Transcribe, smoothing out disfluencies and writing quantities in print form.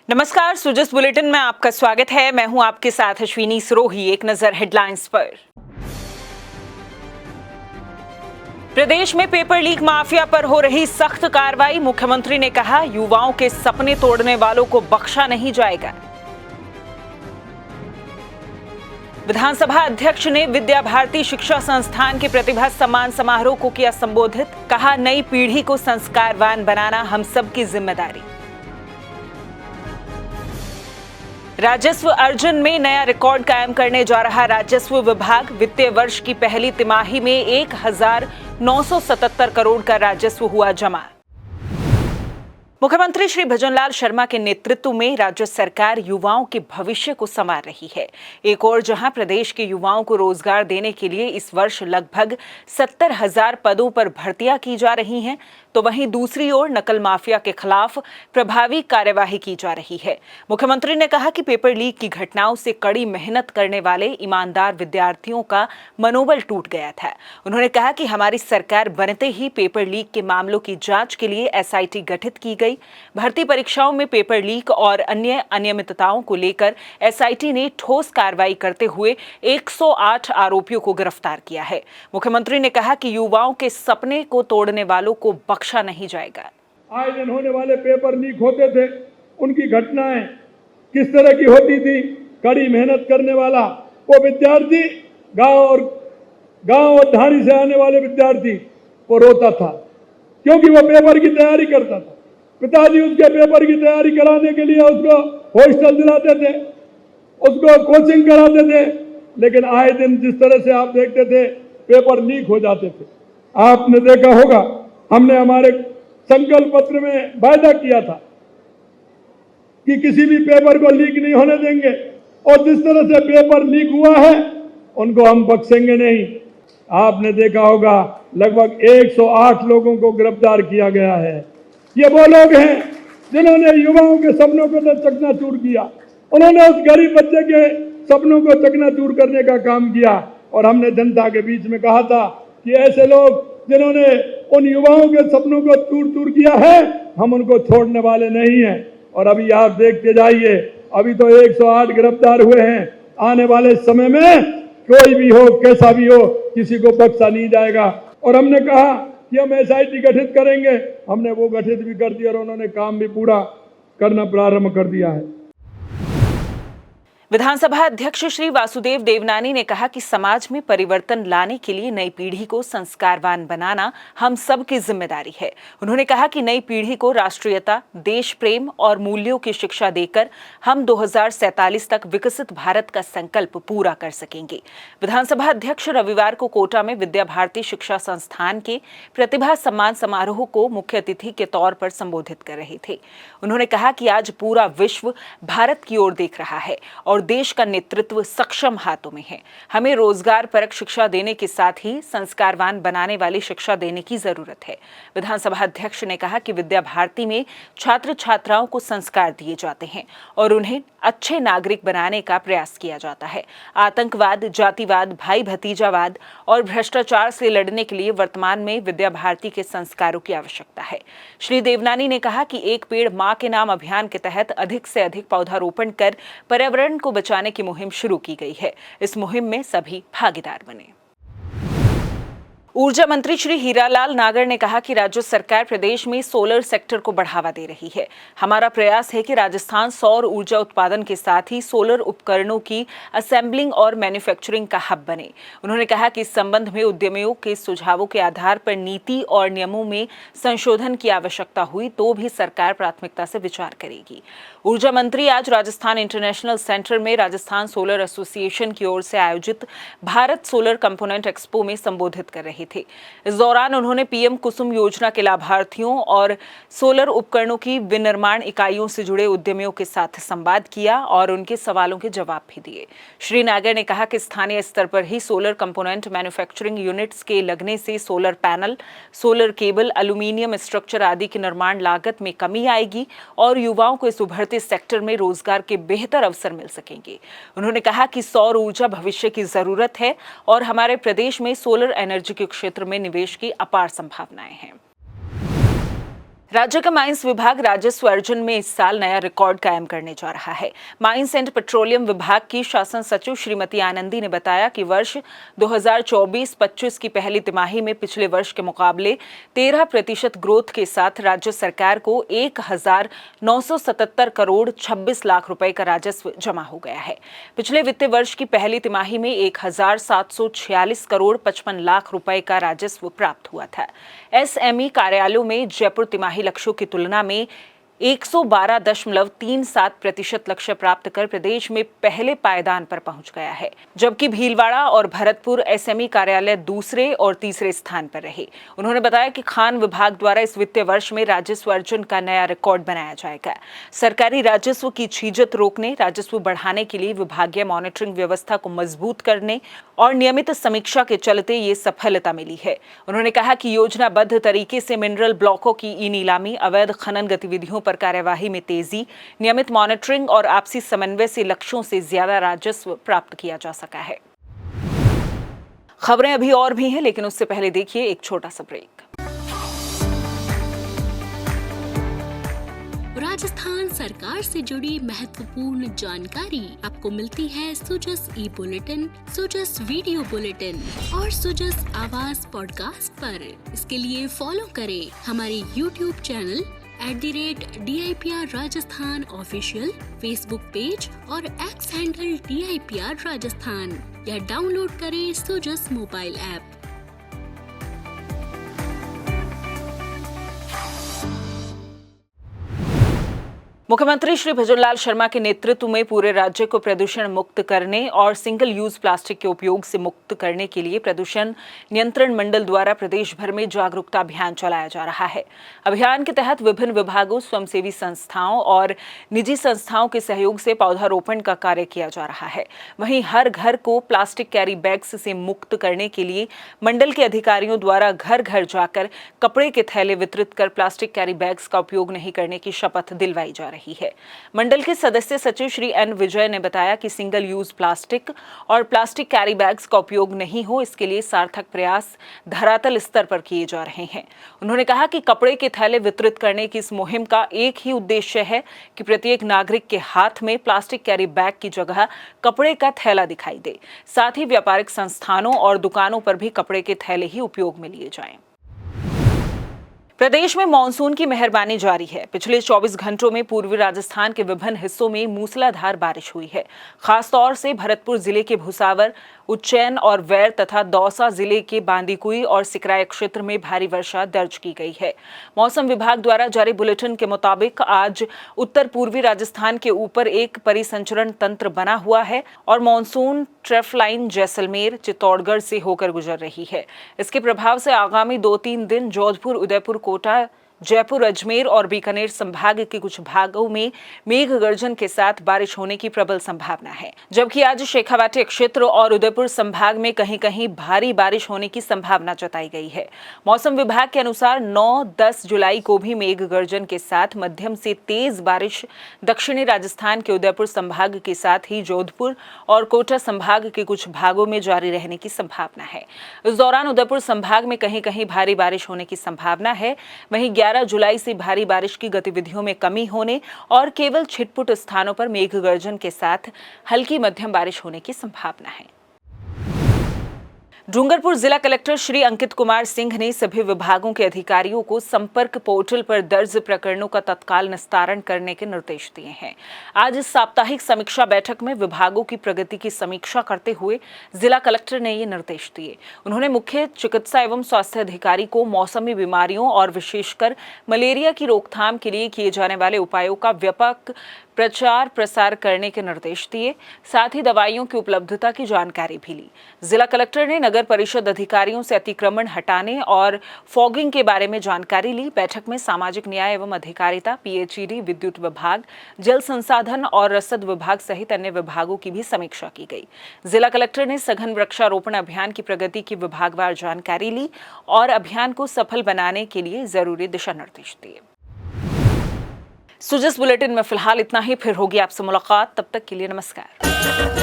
नमस्कार, सुजस बुलेटिन में आपका स्वागत है। मैं हूं आपके साथ अश्विनी सिरोही। एक नजर हेडलाइंस पर। प्रदेश में पेपर लीक माफिया पर हो रही सख्त कार्रवाई। मुख्यमंत्री ने कहा, युवाओं के सपने तोड़ने वालों को बख्शा नहीं जाएगा। विधानसभा अध्यक्ष ने विद्या भारती शिक्षा संस्थान के प्रतिभा सम्मान समारोह को किया संबोधित। कहा, नई पीढ़ी को संस्कारवान बनाना हम सबकी जिम्मेदारी। राजस्व अर्जन में नया रिकॉर्ड कायम करने जा रहा राजस्व विभाग। वित्तीय वर्ष की पहली तिमाही में 1977 करोड़ का राजस्व हुआ जमा। मुख्यमंत्री श्री भजनलाल शर्मा के नेतृत्व में राज्य सरकार युवाओं के भविष्य को संवार रही है। एक और जहां प्रदेश के युवाओं को रोजगार देने के लिए इस वर्ष लगभग 70,000 पदों पर भर्तियां की जा रही हैं, तो वहीं दूसरी ओर नकल माफिया के खिलाफ प्रभावी कार्यवाही की जा रही है। मुख्यमंत्री ने कहा कि पेपर लीक की घटनाओं से कड़ी मेहनत करने वाले ईमानदार विद्यार्थियों का मनोबल टूट गया था। उन्होंने कहा कि हमारी सरकार बनते ही पेपर लीक के मामलों की जांच के लिए एसआईटी गठित की गई। भर्ती परीक्षाओं में पेपर लीक और अन्य अनियमितताओं को लेकर एसआईटी ने ठोस कार्रवाई करते हुए 108 आरोपियों को गिरफ्तार किया है। मुख्यमंत्री ने कहा कि युवाओं के सपने को तोड़ने वालों को बख्शा नहीं जाएगा। आए दिन होने वाले पेपर लीक होते थे, उनकी घटनाएं किस तरह की होती थी। कड़ी मेहनत करने वाला वो विद्यार्थी, गांव और ढाणी से आने वाले विद्यार्थी वो रोता था, क्योंकि वो पेपर की तैयारी करता था। पिताजी उसके पेपर की तैयारी कराने के लिए उसको हॉस्टल दिलाते थे, उसको कोचिंग कराते थे, लेकिन आए दिन जिस तरह से आप देखते थे पेपर लीक हो जाते थे। आपने देखा होगा, हमने हमारे संकल्प पत्र में वायदा किया था कि किसी भी पेपर को लीक नहीं होने देंगे, और जिस तरह से पेपर लीक हुआ है उनको हम बख्शेंगे नहीं। आपने देखा होगा लगभग 108 लोगों को गिरफ्तार किया गया है। ये वो लोग हैं जिन्होंने युवाओं के सपनों को तो चकनाचूर किया। उन्होंने उस गरीब बच्चे के सपनों को चकनाचूर करने का काम किया, और हमने जनता के बीच में कहा था कि ऐसे लोग जिन्होंने उन युवाओं के सपनों को चूर चूर किया है, हम उनको छोड़ने वाले नहीं हैं। और अभी आप देखते जाइए, अभी तो 108 गिरफ्तार हुए हैं। आने वाले समय में कोई भी हो, कैसा भी हो, किसी को बख्शा नहीं जाएगा। और हमने कहा कि हम एसआईटी गठित करेंगे, हमने वो गठित भी कर दिया और उन्होंने काम भी पूरा करना प्रारंभ कर दिया है। विधानसभा अध्यक्ष श्री वासुदेव देवनानी ने कहा कि समाज में परिवर्तन लाने के लिए नई पीढ़ी को संस्कारवान बनाना हम सब की जिम्मेदारी है। उन्होंने कहा कि नई पीढ़ी को राष्ट्रीयता, देश प्रेम और मूल्यों की शिक्षा देकर हम 2047 तक विकसित भारत का संकल्प पूरा कर सकेंगे। विधानसभा अध्यक्ष रविवार को कोटा में विद्या भारती शिक्षा संस्थान के प्रतिभा सम्मान समारोह को मुख्य अतिथि के तौर पर संबोधित कर रहे थे। उन्होंने कहा कि आज पूरा विश्व भारत की ओर देख रहा है और देश का नेतृत्व सक्षम हाथों में है। हमें रोजगार परक शिक्षा देने के साथ ही संस्कारवान बनाने वाली शिक्षा देने की जरूरत है। विधानसभा अध्यक्ष ने कहा कि विद्या भारती में छात्र छात्राओं को संस्कार दिए जाते हैं और उन्हें अच्छे नागरिक बनाने का प्रयास किया जाता है। आतंकवाद, जातिवाद, भाई भतीजावाद और भ्रष्टाचार से लड़ने के लिए वर्तमान में विद्या भारती के संस्कारों की आवश्यकता है। श्री देवनानी ने कहा कि एक पेड़ मां के नाम अभियान के तहत अधिक से अधिक पौधारोपण कर पर्यावरण को बचाने की मुहिम शुरू की गई है। इस मुहिम में सभी भागीदार बने। ऊर्जा मंत्री श्री हीरालाल नागर ने कहा कि राज्य सरकार प्रदेश में सोलर सेक्टर को बढ़ावा दे रही है। हमारा प्रयास है कि राजस्थान सौर ऊर्जा उत्पादन के साथ ही सोलर उपकरणों की असेंबलिंग और मैन्युफैक्चरिंग का हब बने। उन्होंने कहा कि इस संबंध में उद्यमियों के सुझावों के आधार पर नीति और नियमों में संशोधन की आवश्यकता हुई तो भी सरकार प्राथमिकता से विचार करेगी। ऊर्जा मंत्री आज राजस्थान इंटरनेशनल सेंटर में राजस्थान सोलर एसोसिएशन की ओर से आयोजित भारत सोलर कंपोनेंट एक्सपो में संबोधित कर रहे थे। इस दौरान उन्होंने पीएम कुसुम योजना के लाभार्थियों और सोलर उपकरणों की विनिर्माण इकाइयों से जुड़े उद्यमियों के साथ संवाद किया और उनके सवालों के जवाब भी दिए। श्री नागर ने कहा कि स्थानीय स्तर पर ही सोलर कंपोनेंट मैन्युफैक्चरिंग यूनिट्स के लगने से solar panel, solar cable, aluminium structure आदि की निर्माण लागत में कमी आएगी और युवाओं को इस उभरते सेक्टर में रोजगार के बेहतर अवसर मिल सकेंगे। उन्होंने कहा कि सौर ऊर्जा भविष्य की जरूरत है और हमारे प्रदेश में सोलर एनर्जी के क्षेत्र में निवेश की अपार संभावनाएं हैं। राज्य का माइंस विभाग राजस्व अर्जन में इस साल नया रिकॉर्ड कायम करने जा रहा है। माइंस एंड पेट्रोलियम विभाग की शासन सचिव श्रीमती आनंदी ने बताया कि वर्ष 2024-25 की पहली तिमाही में पिछले वर्ष के मुकाबले 13% ग्रोथ के साथ राज्य सरकार को 1,977 करोड़ 26 लाख रुपए का राजस्व जमा हो गया है। पिछले वित्तीय वर्ष की पहली तिमाही में 1,746 करोड़ 55 लाख रुपए का राजस्व प्राप्त हुआ था। एसएमई कार्यालयों में जयपुर तिमाही लक्ष्यों की तुलना में 112.37% लक्ष्य प्राप्त कर प्रदेश में पहले पायदान पर पहुंच गया है, जबकि भीलवाड़ा और भरतपुर एसएमई कार्यालय दूसरे और तीसरे स्थान पर रहे। उन्होंने बताया कि खान विभाग द्वारा इस वित्तीय वर्ष में राजस्व अर्जन का नया रिकॉर्ड बनाया जाएगा। सरकारी राजस्व की छीजत रोकने, राजस्व बढ़ाने के लिए विभागीय मॉनिटरिंग व्यवस्था को मजबूत करने और नियमित समीक्षा के चलते ये सफलता मिली है। उन्होंने कहा कि योजनाबद्ध तरीके से मिनरल ब्लॉकों की ई नीलामी, अवैध खनन गतिविधियों पर कार्यवाही में तेजी, नियमित मॉनिटरिंग और आपसी समन्वय से लक्ष्यों से ज्यादा राजस्व प्राप्त किया जा सका है। खबरें अभी और भी हैं, लेकिन उससे पहले देखिए एक छोटा सा ब्रेक। राजस्थान सरकार से जुड़ी महत्वपूर्ण जानकारी आपको मिलती है सुजस ई बुलेटिन, सुजस वीडियो बुलेटिन और सुजस आवाज पॉडकास्ट पर। इसके लिए फॉलो करें हमारे YouTube channel @DIPR Rajasthan official, Facebook page और X हैंडल DIPR राजस्थान, या डाउनलोड करें सुजस मोबाइल ऐप। मुख्यमंत्री श्री भजनलाल शर्मा के नेतृत्व में पूरे राज्य को प्रदूषण मुक्त करने और सिंगल यूज प्लास्टिक के उपयोग से मुक्त करने के लिए प्रदूषण नियंत्रण मंडल द्वारा प्रदेश भर में जागरूकता अभियान चलाया जा रहा है। अभियान के तहत विभिन्न विभागों, स्वयंसेवी संस्थाओं और निजी संस्थाओं के सहयोग से पौधारोपण का कार्य किया जा रहा है। वहीं हर घर को प्लास्टिक कैरी बैग्स से मुक्त करने के लिए मंडल के अधिकारियों द्वारा घर घर जाकर कपड़े के थैले वितरित कर प्लास्टिक कैरी बैग्स का उपयोग नहीं करने की शपथ दिलवाई जा रही है। मंडल के सदस्य सचिव श्री एन विजय ने बताया कि सिंगल यूज प्लास्टिक और प्लास्टिक कैरी बैग्स का उपयोग नहीं हो, इसके लिए सार्थक प्रयास धरातल स्तर पर किए जा रहे हैं। उन्होंने कहा कि कपड़े के थैले वितरित करने की इस मुहिम का एक ही उद्देश्य है कि प्रत्येक नागरिक के हाथ में प्लास्टिक कैरी बैग की जगह कपड़े का थैला दिखाई दे। साथ ही व्यापारिक संस्थानों और दुकानों पर भी कपड़े के थैले ही उपयोग में लिए जाएं। प्रदेश में मानसून की मेहरबानी जारी है। पिछले 24 घंटों में पूर्वी राजस्थान के विभिन्न हिस्सों में मूसलाधार बारिश हुई है। खासतौर से भरतपुर जिले के भुसावर, उज्जैन और वैर तथा दौसा जिले के बांदीकुई और सिकराय क्षेत्र में भारी वर्षा दर्ज की गई है। मौसम विभाग द्वारा जारी बुलेटिन के मुताबिक आज उत्तर पूर्वी राजस्थान के ऊपर एक परिसंचरण तंत्र बना हुआ है और monsoon trough line Jaisalmer, Chittorgarh से होकर गुजर रही है। इसके प्रभाव से आगामी 2-3 दिन जोधपुर, उदयपुर, कोटा, जयपुर, अजमेर और बीकानेर संभाग के कुछ भागों में मेघ गर्जन के साथ बारिश होने की प्रबल संभावना है, जबकि आज शेखावाटी क्षेत्र और उदयपुर संभाग में कहीं कहीं भारी बारिश होने की संभावना जताई गई है। मौसम विभाग के अनुसार 9-10 जुलाई को भी मेघ गर्जन के साथ मध्यम से तेज बारिश दक्षिणी राजस्थान के उदयपुर संभाग के साथ ही जोधपुर और कोटा संभाग के कुछ भागों में जारी रहने की संभावना है। इस दौरान उदयपुर संभाग में कहीं कहीं भारी बारिश होने की संभावना है। वहीं 11 जुलाई से भारी बारिश की गतिविधियों में कमी होने और केवल छिटपुट स्थानों पर मेघ गर्जन के साथ हल्की मध्यम बारिश होने की संभावना है। डूंगरपुर जिला कलेक्टर श्री अंकित कुमार सिंह ने सभी विभागों के अधिकारियों को संपर्क पोर्टल पर दर्ज प्रकरणों का तत्काल निस्तारण करने के निर्देश दिए हैं। आज इस साप्ताहिक समीक्षा बैठक में विभागों की प्रगति की समीक्षा करते हुए जिला कलेक्टर ने ये निर्देश दिए। उन्होंने मुख्य चिकित्सा एवं स्वास्थ्य अधिकारी को मौसमी बीमारियों और विशेषकर मलेरिया की रोकथाम के लिए किए जाने वाले उपायों का व्यापक प्रचार प्रसार करने के निर्देश दिए। साथ ही दवाइयों की उपलब्धता की जानकारी भी ली। जिला कलेक्टर ने नगर परिषद अधिकारियों से अतिक्रमण हटाने और फॉगिंग के बारे में जानकारी ली। बैठक में सामाजिक न्याय एवं अधिकारिता, PHED, विद्युत विभाग, जल संसाधन और रसद विभाग सहित अन्य विभागों की भी समीक्षा की गई। जिला कलेक्टर ने सघन वृक्षारोपण अभियान की प्रगति की विभागवार जानकारी ली और अभियान को सफल बनाने के लिए जरूरी दिशा निर्देश दिए। सुजस बुलेटिन में फिलहाल इतना ही। फिर होगी आपसे मुलाकात, तब तक के लिए नमस्कार।